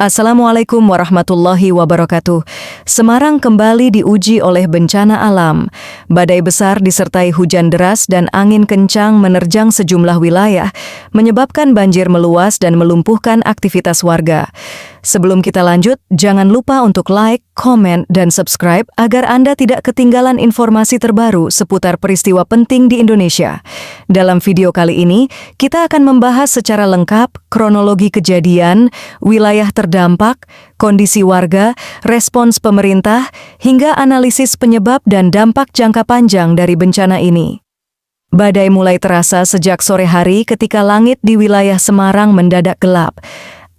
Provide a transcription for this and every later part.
Assalamualaikum warahmatullahi wabarakatuh. Semarang kembali diuji oleh bencana alam. Badai besar disertai hujan deras dan angin kencang menerjang sejumlah wilayah, menyebabkan banjir meluas dan melumpuhkan aktivitas warga. Sebelum kita lanjut, jangan lupa untuk like, komen, dan subscribe agar Anda tidak ketinggalan informasi terbaru seputar peristiwa penting di Indonesia. Dalam video kali ini, kita akan membahas secara lengkap kronologi kejadian, wilayah terdampak, kondisi warga, respons pemerintah, hingga analisis penyebab dan dampak jangka panjang dari bencana ini. Badai mulai terasa sejak sore hari ketika langit di wilayah Semarang mendadak gelap.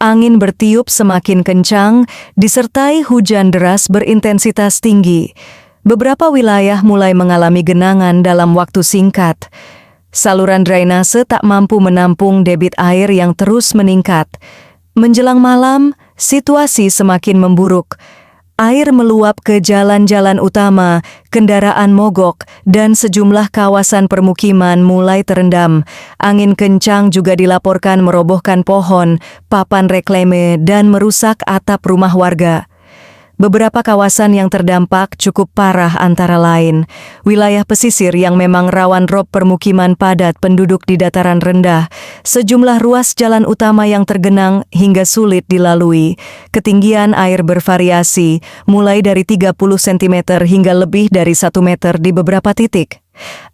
Angin bertiup semakin kencang, disertai hujan deras berintensitas tinggi. Beberapa wilayah mulai mengalami genangan dalam waktu singkat. Saluran drainase tak mampu menampung debit air yang terus meningkat. Menjelang malam, situasi semakin memburuk. Air meluap ke jalan-jalan utama, kendaraan mogok, dan sejumlah kawasan permukiman mulai terendam. Angin kencang juga dilaporkan merobohkan pohon, papan reklame, dan merusak atap rumah warga. Beberapa kawasan yang terdampak cukup parah antara lain wilayah pesisir yang memang rawan rob permukiman padat penduduk di dataran rendah, sejumlah ruas jalan utama yang tergenang hingga sulit dilalui, ketinggian air bervariasi mulai dari 30 cm hingga lebih dari 1 meter di beberapa titik.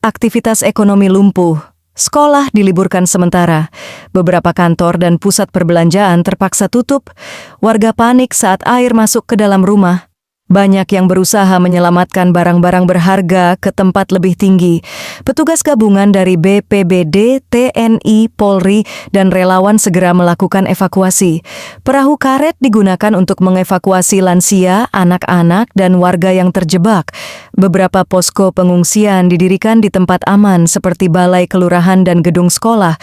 Aktivitas ekonomi lumpuh. Sekolah diliburkan sementara. Beberapa kantor dan pusat perbelanjaan terpaksa tutup. Warga panik saat air masuk ke dalam rumah. Banyak yang berusaha menyelamatkan barang-barang berharga ke tempat lebih tinggi. Petugas gabungan dari BPBD, TNI, Polri, dan relawan segera melakukan evakuasi. Perahu karet digunakan untuk mengevakuasi lansia, anak-anak, dan warga yang terjebak. Beberapa posko pengungsian didirikan di tempat aman seperti balai kelurahan dan gedung sekolah.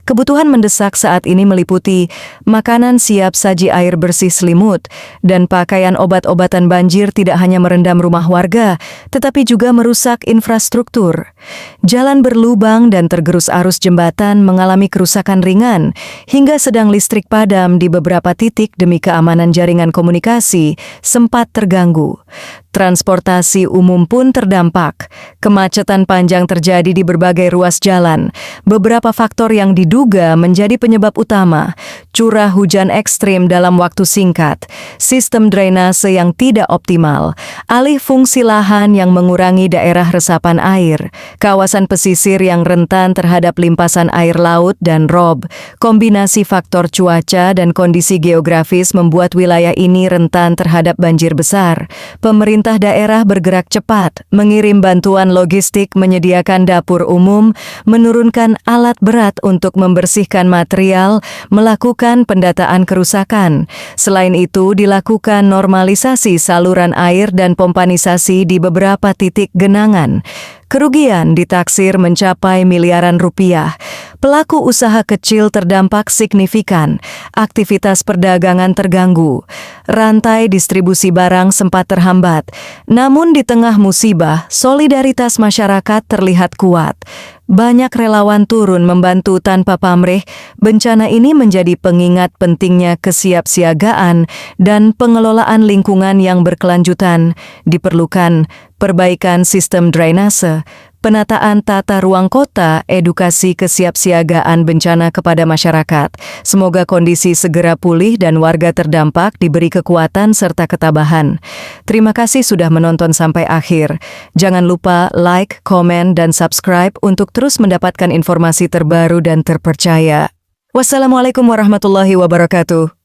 Kebutuhan mendesak saat ini meliputi makanan siap saji, air bersih, selimut, dan pakaian. Obat-obatan banjir tidak hanya merendam rumah warga, tetapi juga merusak infrastruktur. Jalan berlubang dan tergerus arus jembatan mengalami kerusakan ringan, hingga sedang listrik padam di beberapa titik demi keamanan jaringan komunikasi sempat terganggu. Transportasi umum pun terdampak. Kemacetan panjang terjadi di berbagai ruas jalan. Beberapa faktor yang diduga menjadi penyebab utama: curah hujan ekstrim dalam waktu singkat, sistem drainase yang tidak optimal, alih fungsi lahan yang mengurangi daerah resapan air, kawasan pesisir yang rentan terhadap limpasan air laut dan rob. Kombinasi faktor cuaca dan kondisi geografis membuat wilayah ini rentan terhadap banjir besar. Pemerintah daerah bergerak cepat, mengirim bantuan logistik, menyediakan dapur umum, menurunkan alat berat untuk membersihkan material, melakukan pendataan kerusakan. Selain itu, dilakukan normalisasi saluran air dan pompanisasi di beberapa titik genangan. Kerugian ditaksir mencapai miliaran rupiah. Pelaku usaha kecil terdampak signifikan. Aktivitas perdagangan terganggu. Rantai distribusi barang sempat terhambat. Namun di tengah musibah, solidaritas masyarakat terlihat kuat. Banyak relawan turun membantu tanpa pamrih. Bencana ini menjadi pengingat pentingnya kesiapsiagaan dan pengelolaan lingkungan yang berkelanjutan. Diperlukan perbaikan sistem drainase, penataan tata ruang kota, edukasi kesiapsiagaan bencana kepada masyarakat. Semoga kondisi segera pulih dan warga terdampak diberi kekuatan serta ketabahan. Terima kasih sudah menonton sampai akhir. Jangan lupa like, komen, dan subscribe untuk terus mendapatkan informasi terbaru dan terpercaya. Wassalamualaikum warahmatullahi wabarakatuh.